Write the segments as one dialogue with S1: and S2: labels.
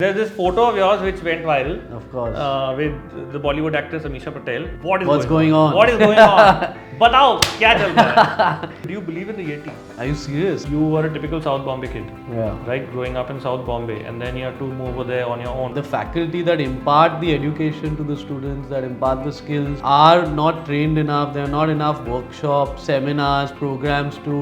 S1: There's this photo of yours which went viral.
S2: Of course.
S1: With the Bollywood actress Amisha Patel.
S2: What's going on?
S1: What is going on? बताओ क्या चल रहा है? Do you believe in the Yeti?
S2: Are you serious?
S1: You were a typical South Bombay kid.
S2: Yeah.
S1: Right, growing up in South Bombay, and then you have to move over there on your own.
S2: The faculty that impart the education to the students, that impart the skills, are not trained enough. There are not enough workshops, seminars, programs to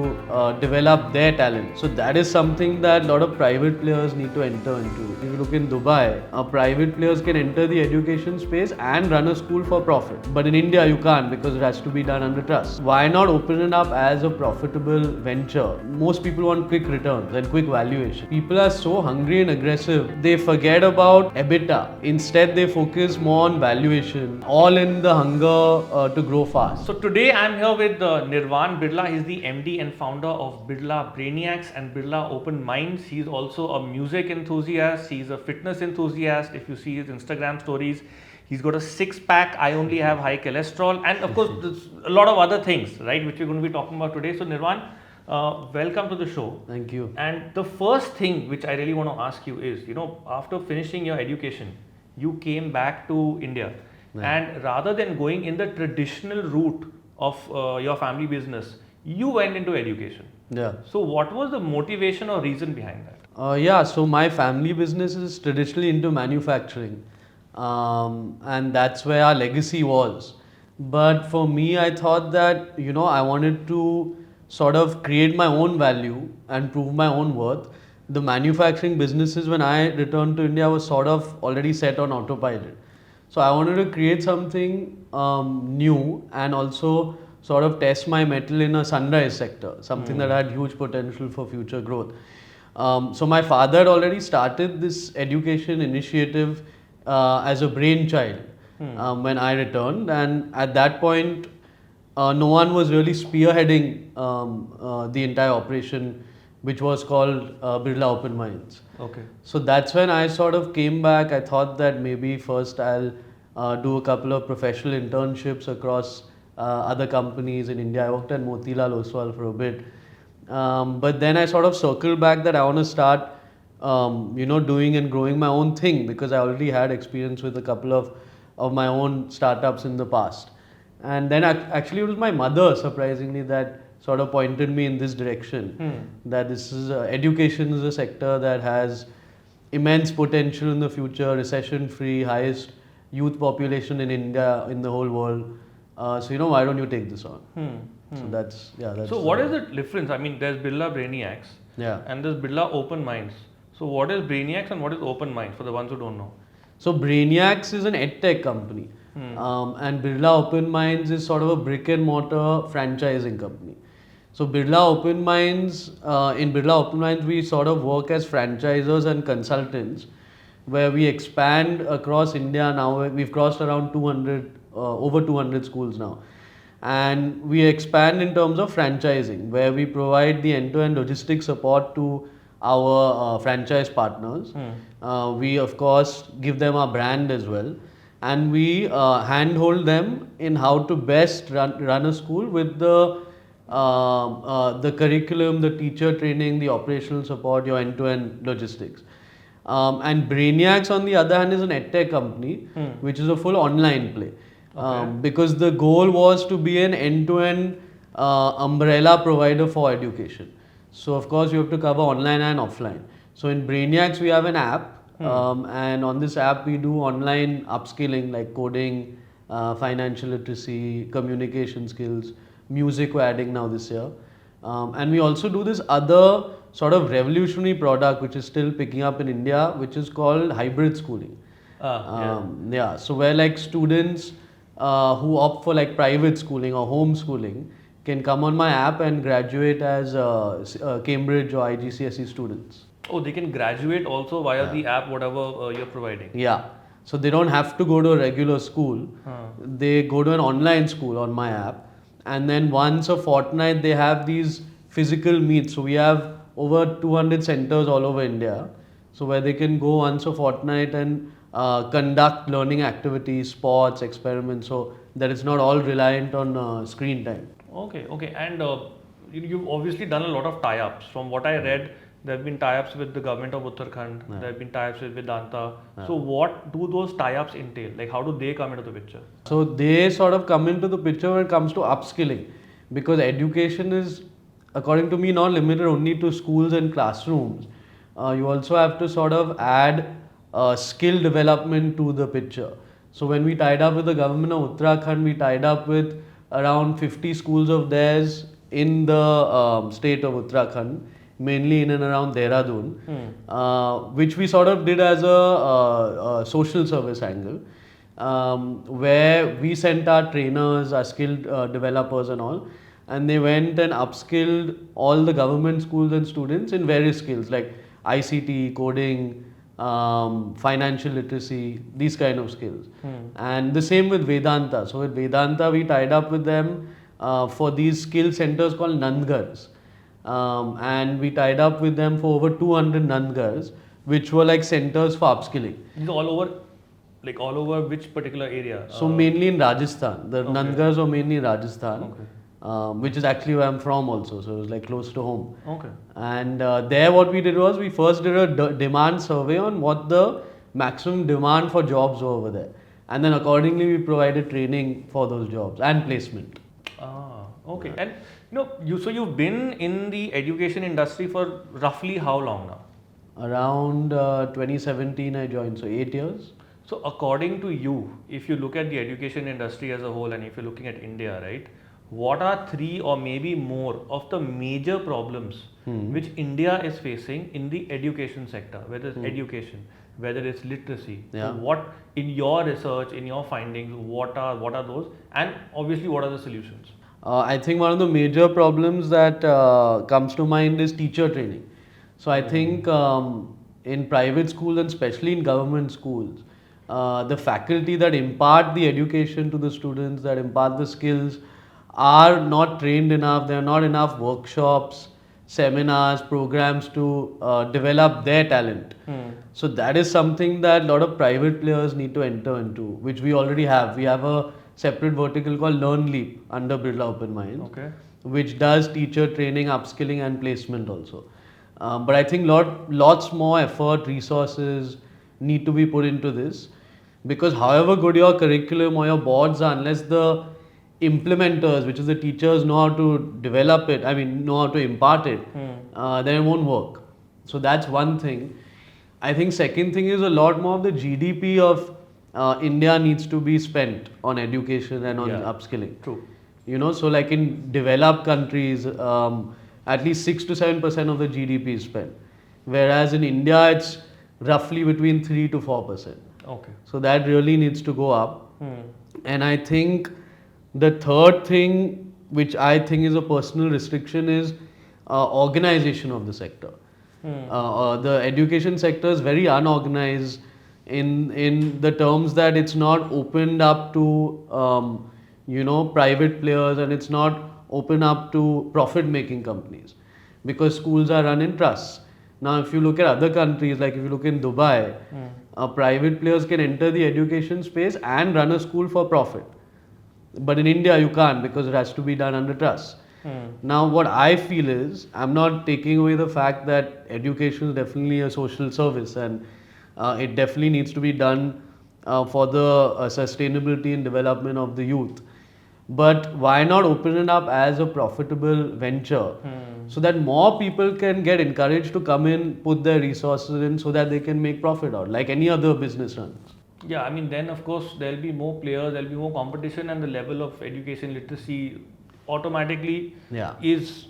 S2: develop their talent. So that is something that a lot of private players need to enter into. If you look in Dubai, private players can enter the education space and run a school for profit. But in India, you can't because it has to be done under trust. Why not open it up as a profitable venture? Most people want quick returns and quick valuation. People are so hungry and aggressive, they forget about EBITDA. Instead, they focus more on valuation, all in the hunger to grow fast.
S1: So today I'm here with Nirvaan Birla. He's the MD and founder of Birla Brainiacs and Birla Open Minds. He's also a music enthusiast. He's a fitness enthusiast. If you see his Instagram stories, he's got a six-pack. I only have high cholesterol, and of course, there's a lot of other things, right, which we're going to be talking about today. So, Nirvaan, welcome to the show.
S2: Thank you.
S1: And the first thing which I really want to ask you is, after finishing your education, you came back to India, and rather than going in the traditional route of your family business, you went into education.
S2: Yeah.
S1: So, what was the motivation or reason behind that?
S2: So my family business is traditionally into manufacturing. And that's where our legacy was. But for me, I thought that, I wanted to sort of create my own value and prove my own worth. The manufacturing businesses, when I returned to India, was sort of already set on autopilot. So I wanted to create something new and also sort of test my mettle in a sunrise sector, something that had huge potential for future growth. So my father had already started this education initiative as a brainchild when I returned, and at that point no one was really spearheading the entire operation, which was called Birla Open Minds.
S1: Okay.
S2: So that's when I sort of came back. I thought that maybe first I'll do a couple of professional internships across other companies in India. I worked at Motilal Oswal for a bit, but then I sort of circled back that I want to start doing and growing my own thing, because I already had experience with a couple of my own startups in the past. And then actually it was my mother, surprisingly, that sort of pointed me in this direction, that this is education is a sector that has immense potential in the future, recession-free, highest youth population in India, in the whole world. So why don't you take this on? So that's.
S1: So what is the difference? I mean, there's Birla Brainiacs, and there's Birla Open Minds. So what is Brainiacs and what is Open Minds, for the ones who don't know?
S2: So Brainiacs is an EdTech company, and Birla Open Minds is sort of a brick and mortar franchising company. So Birla Open Minds, in Birla Open Minds, we sort of work as franchisors and consultants, where we expand across India. Now we've crossed around over 200 schools now. And we expand in terms of franchising, where we provide the end-to-end logistics support to our franchise partners. We of course give them our brand as well, and we handhold them in how to best run a school with the curriculum, the teacher training, the operational support, your end-to-end logistics. And Brainiacs, on the other hand, is an EdTech company, which is a full online play. Because the goal was to be an end-to-end umbrella provider for education. So of course you have to cover online and offline. So in Brainiacs we have an app, and on this app we do online upskilling like coding, financial literacy, communication skills, music we're adding now this year. And we also do this other sort of revolutionary product which is still picking up in India, which is called hybrid schooling. So where like students who opt for like private schooling or home schooling can come on my app and graduate as Cambridge or IGCSE students.
S1: Oh, they can graduate also via the app, whatever you're providing.
S2: Yeah. So they don't have to go to a regular school. They go to an online school on my app. And then once a fortnight, they have these physical meets. So we have over 200 centers all over India. So where they can go once a fortnight and conduct learning activities, sports, experiments, so that it's not all reliant on screen time.
S1: Okay. And you've obviously done a lot of tie-ups. From what I read, There have been tie-ups with the government of Uttarakhand.
S2: Yeah.
S1: There have been tie-ups with Vedanta.
S2: Yeah.
S1: So what do those tie-ups entail? Like how do they come into the picture?
S2: So they sort of come into the picture when it comes to upskilling, because education is, according to me, not limited only to schools and classrooms. You also have to sort of add skill development to the picture. So when we tied up with the government of Uttarakhand, we tied up with around 50 schools of theirs in the state of Uttarakhand, mainly in and around Dehradun, which we sort of did as a social service angle, where we sent our trainers, our skilled developers and all, and they went and upskilled all the government schools and students in various skills like ICT, coding, financial literacy, these kind of skills. And the same with Vedanta. So with Vedanta, we tied up with them for these skill centers called Nandgars. And we tied up with them for over 200 Nandgars, which were like centers for upskilling.
S1: These are all over, like all over which particular area?
S2: So mainly in Rajasthan. The
S1: Okay.
S2: Nandgars were mainly in Rajasthan,
S1: Okay.
S2: which is actually where I'm from also. So it was like close to home.
S1: Okay.
S2: And there what we did was we first did a demand survey on what the maximum demand for jobs were over there. And then accordingly we provided training for those jobs and placement.
S1: Ah, okay. And so you've been in the education industry for roughly how long now?
S2: Around 2017 I joined, so 8 years.
S1: So according to you, if you look at the education industry as a whole and if you're looking at India, right, what are 3 or maybe more of the major problems which India is facing in the education sector, whether it's education, whether it's literacy?
S2: Yeah.
S1: So what, in your research, in your findings, what are those, and obviously what are the solutions?
S2: I think one of the major problems that comes to mind is teacher training. So I think in private schools and especially in government schools, the faculty that impart the education to the students, that impart the skills, are not trained enough. There are not enough workshops, seminars, programs to develop their talent. So that is something that a lot of private players need to enter into, which we already have. We have a separate vertical called Learn Leap under Birla Open Minds,
S1: Okay.
S2: which does teacher training, upskilling and placement also. But I think lots more effort, resources need to be put into this, because however good your curriculum or your boards are, unless the implementers, which is the teachers, know how to develop it, know how to impart it, then it won't work. So that's one thing. I think second thing is a lot more of the GDP of India needs to be spent on education and on upskilling.
S1: True.
S2: So like in developed countries, at least 6 to 7% of the GDP is spent, whereas in India it's roughly between 3 to 4%.
S1: Okay.
S2: So that really needs to go up. And I think the third thing, which I think is a personal restriction, is organization of the sector. The education sector is very unorganized in the terms that it's not opened up to private players, and it's not open up to profit-making companies, because schools are run in trusts. Now, if you look at other countries, like if you look in Dubai, private players can enter the education space and run a school for profit. But in India, you can't, because it has to be done under trust. Now, what I feel is, I'm not taking away the fact that education is definitely a social service, and it definitely needs to be done for the sustainability and development of the youth. But why not open it up as a profitable venture, so that more people can get encouraged to come in, put their resources in, so that they can make profit out, like any other business runs.
S1: Yeah, then of course there'll be more players, there'll be more competition, and the level of education literacy automatically is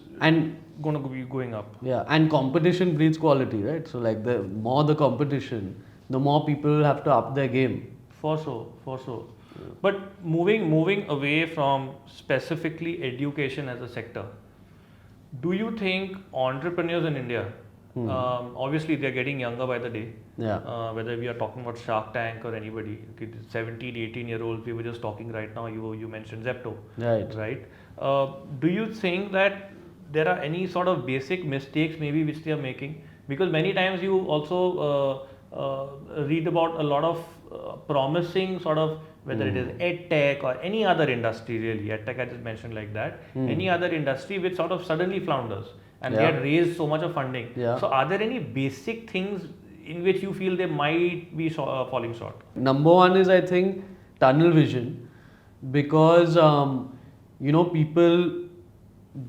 S1: going to be going up.
S2: Yeah, and competition breeds quality, right? So like the more the competition, the more people have to up their game.
S1: For sure. Yeah. But moving away from specifically education as a sector, do you think entrepreneurs in India, obviously they're getting younger by the day, whether we are talking about Shark Tank or anybody, 17, 18-year-olds, we were just talking right now, you mentioned Zepto, right? Do you think that there are any sort of basic mistakes maybe which they are making? Because many times you also read about a lot of promising sort of, whether it is EdTech or any other industry really, EdTech I just mentioned like that, any other industry which sort of suddenly flounders. and they had raised so much of funding.
S2: Yeah.
S1: So are there any basic things in which you feel they might be falling short?
S2: Number one is, I think, tunnel vision, because people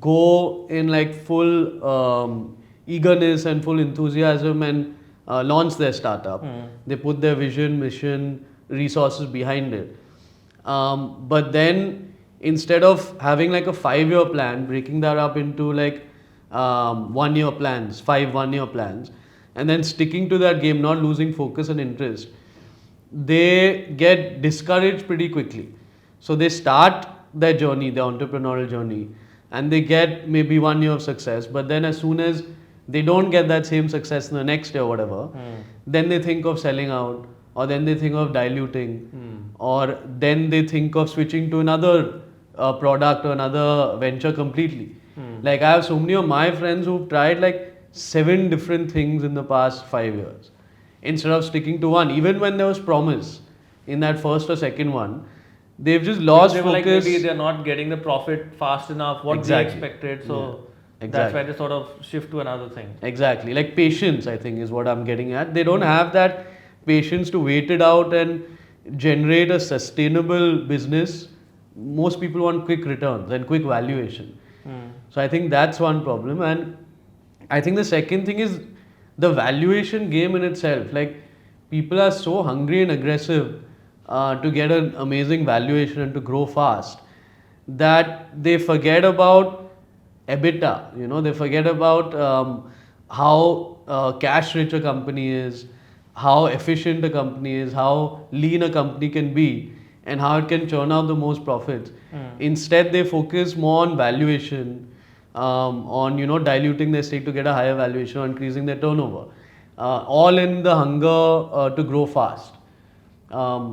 S2: go in like full eagerness and full enthusiasm and launch their startup. They put their vision, mission, resources behind it. But then instead of having like a 5-year plan, breaking that up into like 1-year plans, 5 1-year plans, and then sticking to that game, not losing focus and interest, they get discouraged pretty quickly. So they start their journey, their entrepreneurial journey, and they get maybe 1 year of success. But then as soon as they don't get that same success in the next year or whatever, then they think of selling out, or then they think of diluting, or then they think of switching to another product or another venture completely. Like I have so many of my friends who've tried like 7 different things in the past 5 years instead of sticking to one. Even when there was promise in that first or second one, they've just lost
S1: they were
S2: focus.
S1: like maybe they're not getting the profit fast enough, what they expected. So that's why they sort of shift to another thing.
S2: Exactly. Like patience, I think, is what I'm getting at. They don't have that patience to wait it out and generate a sustainable business. Most people want quick returns and quick valuation. So I think that's one problem. And I think the second thing is the valuation game in itself. Like people are so hungry and aggressive to get an amazing valuation and to grow fast that they forget about EBITDA. They forget about how cash rich a company is, how efficient a company is, how lean a company can be, and how it can churn out the most profits. Instead, they focus more on valuation, on diluting their stake to get a higher valuation, or increasing their turnover, all in the hunger to grow fast.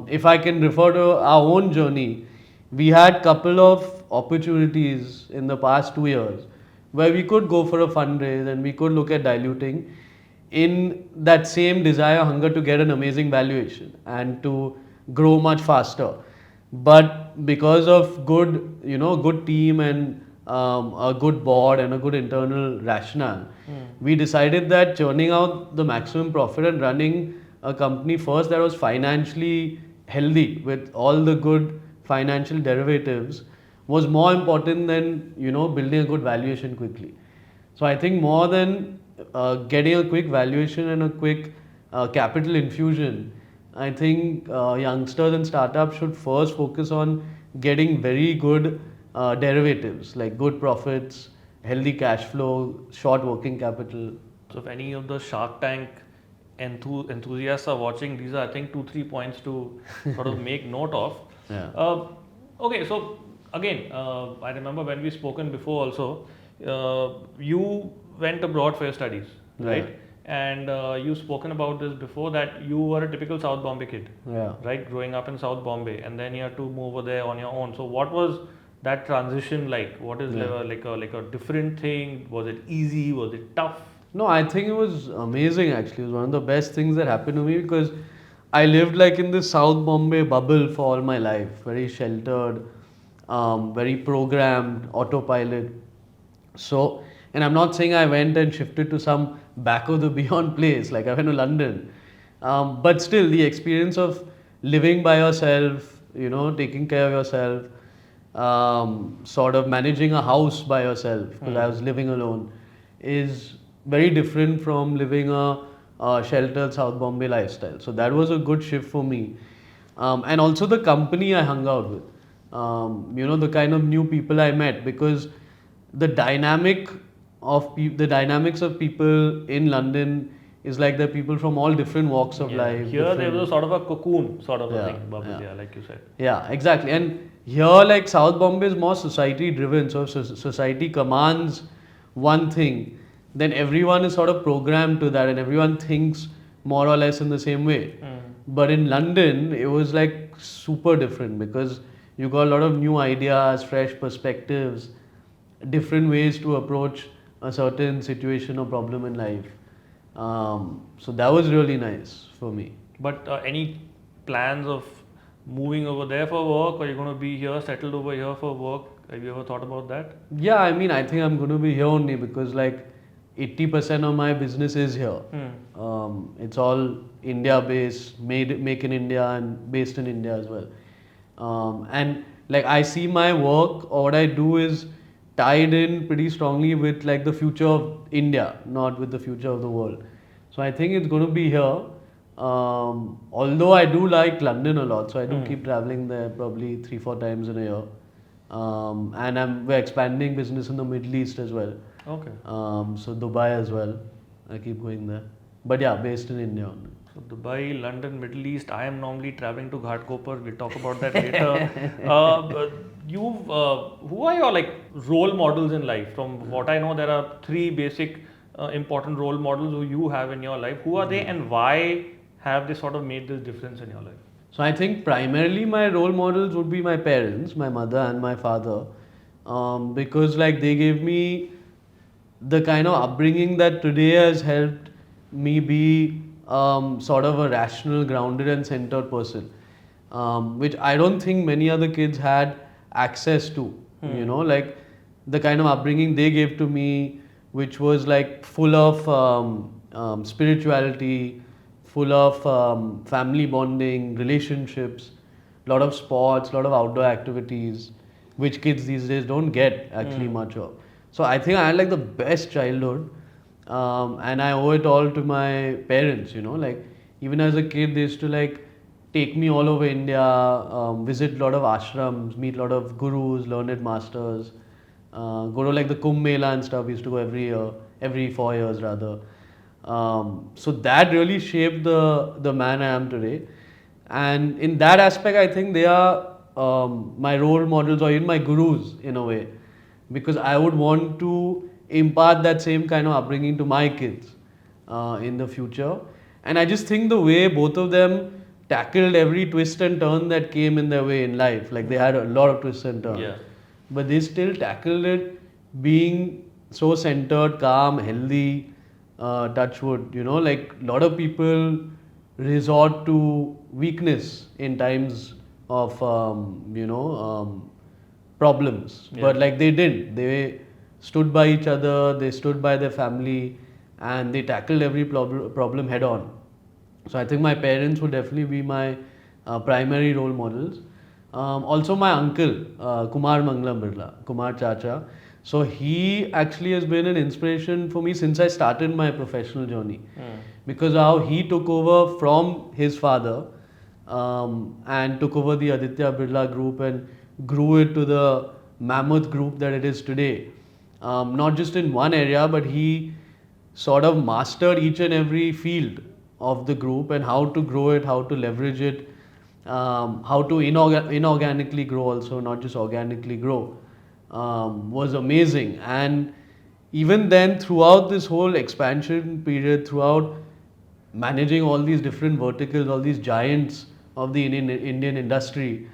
S2: If I can refer to our own journey, we had couple of opportunities in the past 2 years where we could go for a fundraise and we could look at diluting in that same desire, hunger to get an amazing valuation and to grow much faster. But because of good team and a good board and a good internal rationale, we decided that churning out the maximum profit and running a company first that was financially healthy with all the good financial derivatives was more important than building a good valuation quickly. So I think more than getting a quick valuation and a quick capital infusion, I think youngsters and startups should first focus on getting very good derivatives like good profits, healthy cash flow, short working capital.
S1: So if any of the Shark Tank enthusiasts are watching, these are I think 2-3 points to sort of make note of. Okay, so again, I remember when we spoken before also, you went abroad for your studies, right? And you've spoken about this before, that you were a typical South Bombay kid, right? Growing up in South Bombay, and then you had to move over there on your own. So what was that transition like? What is like a different thing? Was it easy? Was it tough?
S2: No, I think it was amazing actually. It was one of the best things that happened to me because I lived like in this South Bombay bubble for all my life. Very sheltered, very programmed, autopilot. So, and I'm not saying I went and shifted to some back of the beyond place, like I went to London. But still, the experience of living by yourself, taking care of yourself, sort of managing a house by yourself, because I was living alone, is very different from living a sheltered South Bombay lifestyle. So that was a good shift for me. And also the company I hung out with, the kind of new people I met, because the dynamics of people in London is like they're people from all different walks of life.
S1: Here there was a sort of a cocoon sort of a thing, like you said.
S2: Yeah, exactly. And here, like South Bombay is more society driven. So society commands one thing, then everyone is sort of programmed to that and everyone thinks more or less in the same way. But in London, it was like super different because you got a lot of new ideas, fresh perspectives, different ways to approach a certain situation or problem in life. So that was really nice for me.
S1: But any plans of moving over there for work, or you're going to be here, settled over here for work? Have you ever thought about that?
S2: Yeah, I mean, I think I'm going to be here only because like 80% of my business is here. It's all India based, make in India and based in India as well. And like I see my work or what I do is tied in pretty strongly with like the future of India, not with the future of the world. So I think it's going to be here. Although I do like London a lot, so I do keep traveling there probably 3-4 times in a year. And we're expanding business in the Middle East as well.
S1: Okay.
S2: So Dubai as well. I keep going there. But yeah, based in India only.
S1: So Dubai, London, Middle East. I am normally traveling to Ghatkopar. We'll talk about that later. Who are your like role models in life? From what I know, there are three basic important role models who you have in your life. Who are they, and why have they sort of made this difference in your life?
S2: So I think primarily my role models would be my parents, my mother and my father, because like they gave me the kind of upbringing that today has helped me be sort of a rational, grounded and centered person, which I don't think many other kids had access to. Like the kind of upbringing they gave to me, which was like full of spirituality, full of family bonding, relationships, lot of sports, lot of outdoor activities, which kids these days don't get actually much of. So I think I had like the best childhood, and I owe it all to my parents. Like even as a kid, they used to like take me all over India, visit a lot of ashrams, meet a lot of gurus, learned masters, go to like the Kumbh Mela and stuff. We used to go every year, every 4 years rather. So that really shaped the man I am today, and in that aspect, I think they are my role models or even my gurus in a way, because I would want to impart that same kind of upbringing to my kids in the future. And I just think the way both of them tackled every twist and turn that came in their way in life, like they had a lot of twists and turns, but they still tackled it being so centered, calm, healthy. Touch wood, like a lot of people resort to weakness in times of problems, but like they didn't. They stood by each other, they stood by their family, and they tackled every problem head on. So I think my parents would definitely be my primary role models. Also my uncle, Kumar Mangalam Birla, Kumar Chacha. So he actually has been an inspiration for me since I started my professional journey, because how he took over from his father and took over the Aditya Birla group and grew it to the mammoth group that it is today. Not just in one area, but he sort of mastered each and every field of the group and how to grow it, how to leverage it, how to inorganically grow also, not just organically grow. Was amazing. And even then, throughout this whole expansion period, throughout managing all these different verticals, all these giants of the Indian industry,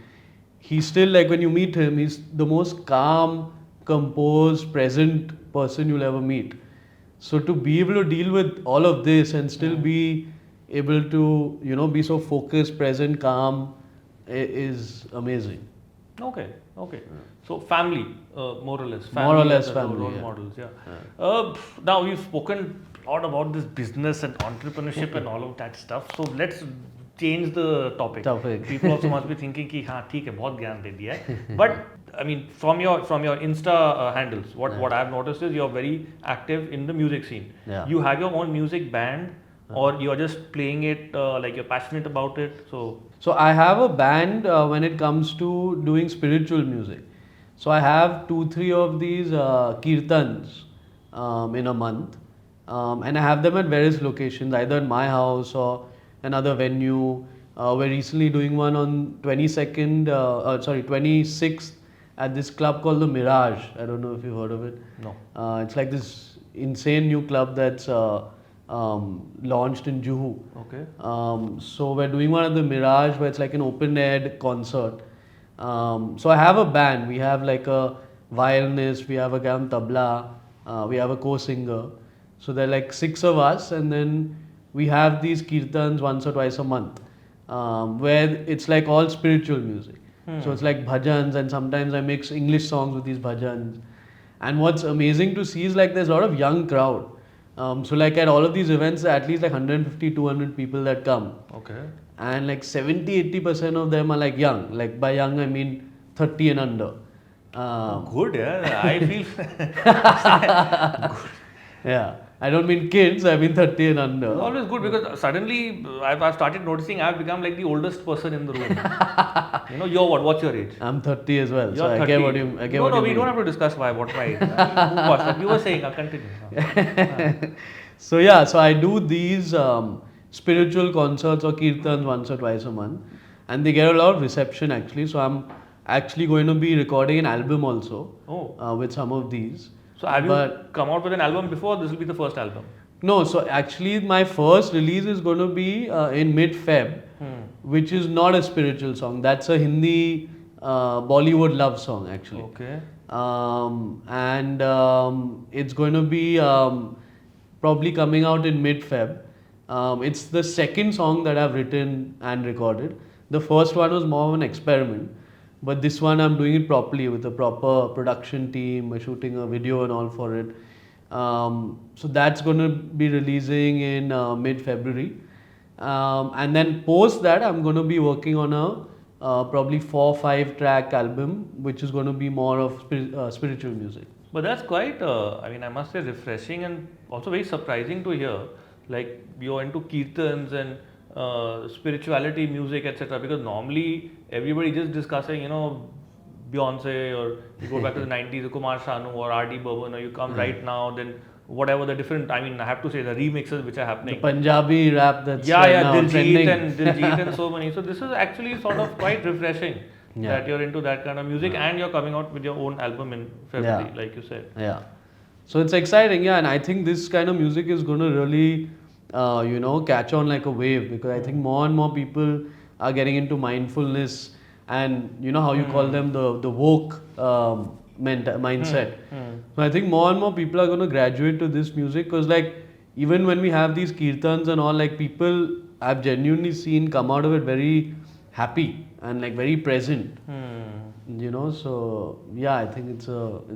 S2: he's still like, when you meet him, he's the most calm, composed, present person you'll ever meet. So to be able to deal with all of this and still be able to, be so focused, present, calm is amazing.
S1: Okay. So family, more or less. Family
S2: More or less
S1: as
S2: family,
S1: role
S2: yeah.
S1: models, now we've spoken a lot about this business and entrepreneurship and all of that stuff. So let's change the topic. People also must be thinking कि हाँ ठीक है बहुत ज्ञान दे दिया है. But I mean from your Insta handles, what I've noticed is you're very active in the music scene.
S2: Yeah.
S1: You have your own music band, or you're just playing it like you're passionate about it.
S2: So I have a band when it comes to doing spiritual music. So I have 2-3 of these kirtans in a month, and I have them at various locations, either in my house or another venue. We're recently doing one on 26th at this club called the Mirage. I don't know if you've heard of it.
S1: No.
S2: It's like this insane new club that's launched in Juhu.
S1: Okay.
S2: So we're doing one at the Mirage where it's like an open-air concert. So I have a band. We have like a violinist, we have a guy on tabla, we have a co-singer. So there are like 6 of us, and then we have these kirtans once or twice a month, where it's like all spiritual music. So it's like bhajans, and sometimes I mix English songs with these bhajans. And what's amazing to see is like there's a lot of young crowd. So like at all of these events, at least like 150, 200 people that come.
S1: Okay.
S2: And like 70-80% of them are like young. Like by young, I mean 30 and under.
S1: Good, yeah. I feel.
S2: Yeah. I don't mean kids, I mean 30 and under.
S1: It's always good because suddenly I've started noticing I've become like the oldest person in the room. You're what? What's your age?
S2: I'm 30 as well.
S1: You're
S2: So
S1: 30.
S2: I get what you I get
S1: No,
S2: what
S1: no,
S2: you
S1: we
S2: mean.
S1: don't have to discuss what's my age. Move past. You were saying, I'll continue.
S2: So yeah, so I do these spiritual concerts or kirtans once or twice a month, and they get a lot of reception actually. So I'm actually going to be recording an album also with some of these.
S1: So have you come out with an album before? This will be the first album.
S2: No, so actually my first release is going to be in mid-Feb, which is not a spiritual song. That's a Hindi Bollywood love song actually.
S1: Okay.
S2: It's going to be probably coming out in mid-Feb. It's the second song that I've written and recorded. The first one was more of an experiment, but this one I'm doing it properly with a proper production team. We're shooting a video and all for it. So that's going to be releasing in mid-February. And then post that, I'm going to be working on a probably 4-5 track album, which is going to be more of spiritual music.
S1: But that's quite, I must say, refreshing and also very surprising to hear. Like you're into kirtans and spirituality, music, etc. Because normally everybody just discussing, Beyonce, or you go back to the 90s, Kumar Sanu or R.D. Burman, or you come right now, then whatever the different, I have to say the remixes which are happening.
S2: The Punjabi rap that's
S1: now
S2: trending.
S1: Diljit and so many. So this is actually sort of quite refreshing that you're into that kind of music and you're coming out with your own album in February, like you said.
S2: Yeah. So it's exciting, and I think this kind of music is going to really, catch on like a wave, because I think more and more people are getting into mindfulness, and how you call them the woke mindset. So I think more and more people are going to graduate to this music, because like even when we have these kirtans and all, like people I've genuinely seen come out of it very happy and like very present. So yeah, I think it's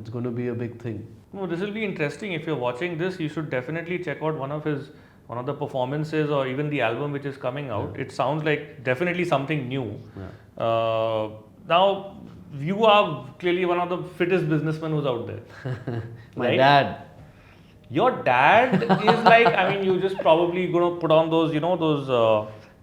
S2: going to be a big thing.
S1: No, this will be interesting. If you're watching this, you should definitely check out one of the performances or even the album which is coming out. It sounds like definitely something new. Now, you are clearly one of the fittest businessmen who's out there.
S2: My dad.
S1: Your dad is like, you just probably gonna put on those,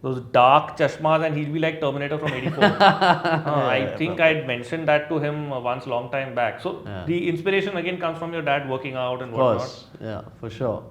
S1: those dark chashmas, and he'll be like Terminator from 84. I think I'd mentioned that to him once long time back. So the inspiration again comes from your dad working out and whatnot.
S2: Of course, yeah, for sure.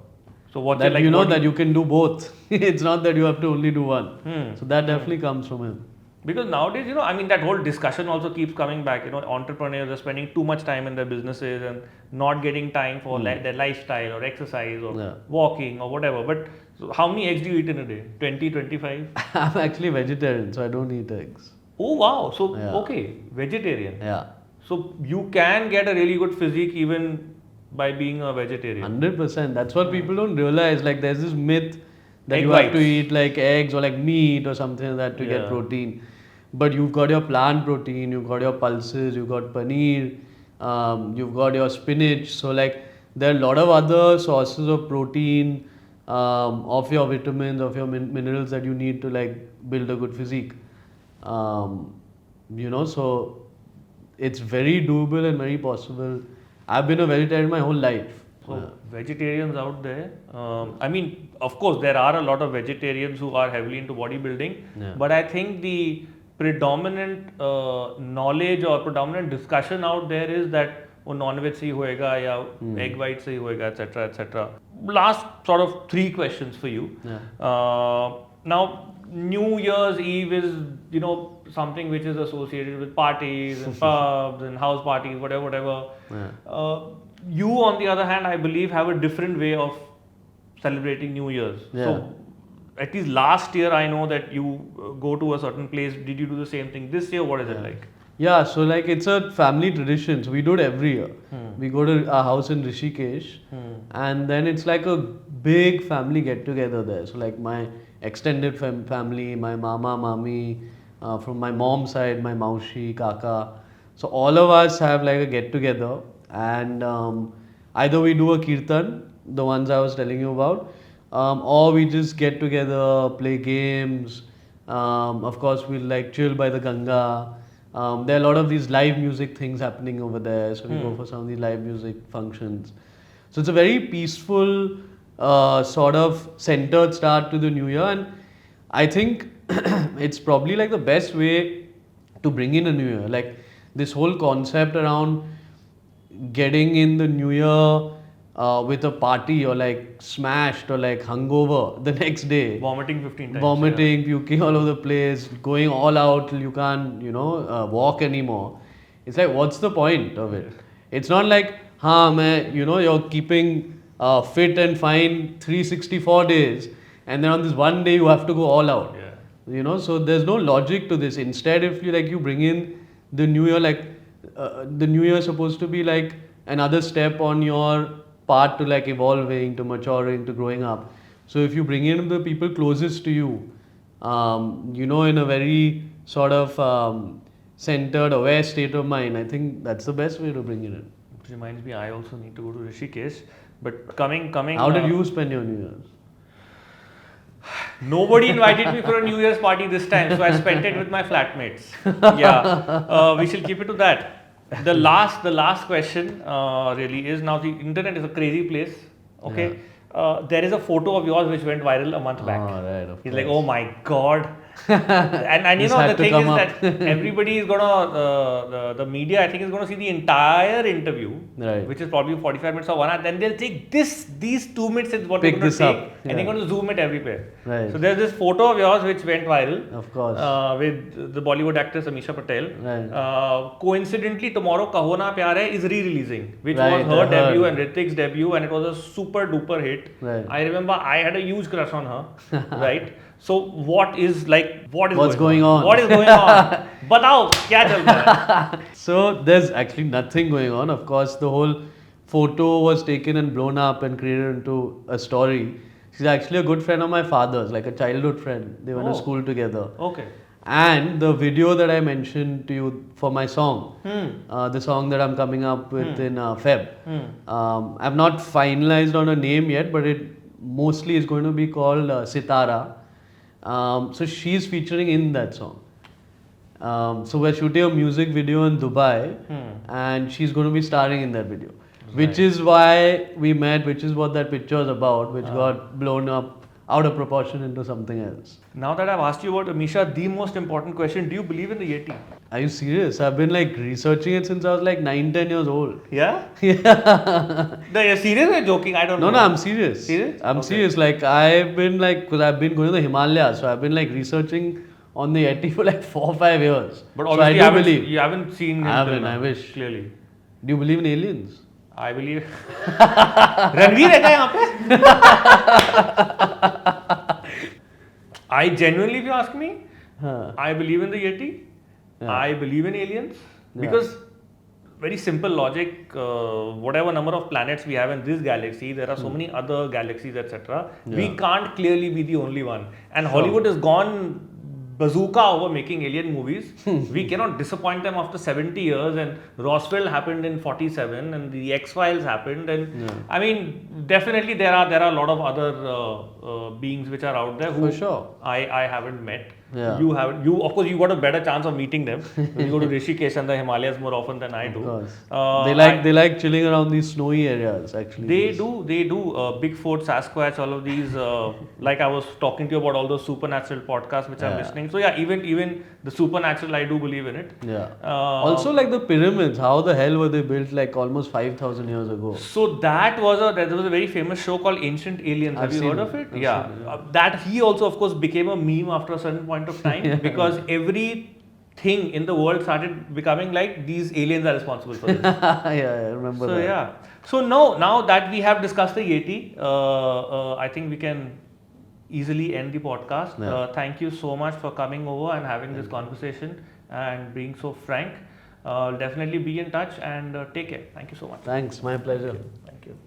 S1: So what's
S2: that
S1: it like?
S2: That you can do both. It's not that you have to only do one. So that definitely comes from him.
S1: Because nowadays, that whole discussion also keeps coming back. Entrepreneurs are spending too much time in their businesses and not getting time for their lifestyle or exercise or walking or whatever. But so how many eggs do you eat in a day? 20, 25?
S2: I'm actually vegetarian, so I don't eat eggs.
S1: Oh wow! So okay, vegetarian.
S2: Yeah.
S1: So you can get a really good physique even by being a vegetarian.
S2: 100%. That's what people don't realize. Like there's this myth that
S1: Egg
S2: you
S1: whites.
S2: have to eat like eggs or like meat or something like that to get protein. But you've got your plant protein, you've got your pulses, you've got paneer, you've got your spinach. So like there are a lot of other sources of protein, of your vitamins, of your minerals that you need to like build a good physique. So it's very doable and very possible. I've been a vegetarian my whole life.
S1: So vegetarians out there, of course there are a lot of vegetarians who are heavily into bodybuilding, but I think the predominant knowledge or predominant discussion out there is that non-veg se hi hoega ya egg white se hi hoega, etc., etc. Last sort of 3 questions for you. Now, New Year's Eve is something which is associated with parties and pubs and house parties, whatever. You, on the other hand, I believe, have a different way of celebrating New Year's. So, at least last year, I know that you go to a certain place. Did you do the same thing this year? What is it like?
S2: Yeah, so like it's a family tradition. So we do it every year. We go to our house in Rishikesh, and then it's like a big family get together there. So like my extended family, my mama, mami, from my mom's side, my maushi, kaka. So all of us have like a get together, and either we do a kirtan, the ones I was telling you about, or we just get together, play games. Of course, we'll like chill by the Ganga. There are a lot of these live music things happening over there, so we go for some of these live music functions. So it's a very peaceful, sort of centered start to the new year, and I think it's probably like the best way to bring in a new year. Like this whole concept around getting in the new year with a party or like smashed or like hungover the next day.
S1: Vomiting 15 times.
S2: Vomiting, puking all over the place, going all out till you can't, walk anymore. It's like, what's the point of it? It's not like, you're keeping fit and fine 364 days, and then on this one day you have to go all out.
S1: Yeah.
S2: So there's no logic to this. Instead, if you bring in the new year, the new year is supposed to be like another step on your path to like evolving, to maturing, to growing up. So if you bring in the people closest to you, in a very sort of centered, aware state of mind, I think that's the best way to bring it in.
S1: Which reminds me, I also need to go to Rishikesh. But coming.
S2: How did you spend your New Year's?
S1: Nobody invited me for a New Year's party this time, so I spent it with my flatmates. Yeah, we shall keep it to that. The last question really is, now the internet is a crazy place. Okay, there is a photo of yours which went viral a month back.
S2: Right, of
S1: He's
S2: course.
S1: like, oh my god. and the thing is that everybody is gonna the media, I think, is gonna see the entire interview,
S2: right,
S1: which is probably 45 minutes or 1 hour. Then they'll take these 2 minutes is what
S2: Pick
S1: they're gonna
S2: this
S1: take,
S2: up.
S1: and they're gonna zoom it everywhere.
S2: Right.
S1: So there's this photo of yours which went viral,
S2: Of course.
S1: with the Bollywood actress Amisha Patel.
S2: Right.
S1: Coincidentally, tomorrow Kaho Na Pyar Hai is re-releasing, which
S2: Right,
S1: was her
S2: I
S1: debut
S2: heard.
S1: and Ritik's debut, and it was a super duper hit.
S2: Right.
S1: I remember I had a huge crush on her, right? So what is
S2: What's going on?
S1: What is going on? Batao, kya chal raha hai?
S2: So there's actually nothing going on. Of course, the whole photo was taken and blown up and created into a story. She's actually a good friend of my father's, like a childhood friend. They went to
S1: Oh.
S2: school together.
S1: Okay.
S2: And the video that I mentioned to you for my song, the song that I'm coming up with in Feb, I've not finalized on a name yet, but it mostly is going to be called Sitara. So she's featuring in that song. So we're shooting a music video in Dubai, and she's going to be starring in that video, which is why we met, which is what that picture is about, which got blown up out of proportion into something else.
S1: Now that I've asked you about Amisha, the most important question: do you believe in the Yeti?
S2: Are you serious? I've been like researching it since I was like 9-10 years old.
S1: Yeah.
S2: Yeah.
S1: No, you're serious or joking? I don't know.
S2: No, I'm serious.
S1: Serious?
S2: I'm
S1: Okay.
S2: serious. Like I've been because I've been going to the Himalayas, so I've been like researching on the Yeti for like 4 or 5 years.
S1: But
S2: so I
S1: obviously,
S2: do believe.
S1: you haven't seen him.
S2: I haven't.
S1: till now,
S2: I wish.
S1: Clearly.
S2: Do you believe in aliens?
S1: I believe. Ranveer है क्या यहाँ पे? I genuinely, if you ask me, I believe in the Yeti.
S2: Yeah.
S1: I believe in aliens because very simple logic. Whatever number of planets we have in this galaxy, there are so many other galaxies, etc. We can't clearly be the only one. And Hollywood has gone bazooka over making alien movies. We cannot disappoint them after 70 years. And Roswell happened in 47, and the X-Files happened. And I mean, definitely there are a lot of other beings which are out there who
S2: For sure.
S1: I haven't met.
S2: Yeah.
S1: You haven't. You of course you got a better chance of meeting them when you go to Rishikesh and the Himalayas more often than I do.
S2: Of course. They like chilling around these snowy areas actually.
S1: They do. Bigfoot, Sasquatch, all of these. Like I was talking to you about all those supernatural podcasts which I'm listening. So yeah, even the supernatural, I do believe in it.
S2: Yeah. Also, like the pyramids, how the hell were they built like almost 5,000 years ago?
S1: So there was a very famous show called Ancient Aliens. Have you heard of it? Yeah. That he also of course became a meme after a certain point of time because everything in the world started becoming like these aliens are responsible for this.
S2: Yeah, I remember
S1: So
S2: that.
S1: yeah. So now that we have discussed the Yeti, I think we can easily end the podcast.
S2: Yeah.
S1: Thank you so much for coming over and having this conversation and being so frank. Definitely be in touch and take care. Thank you so much.
S2: Thanks, my pleasure.
S1: Thank you.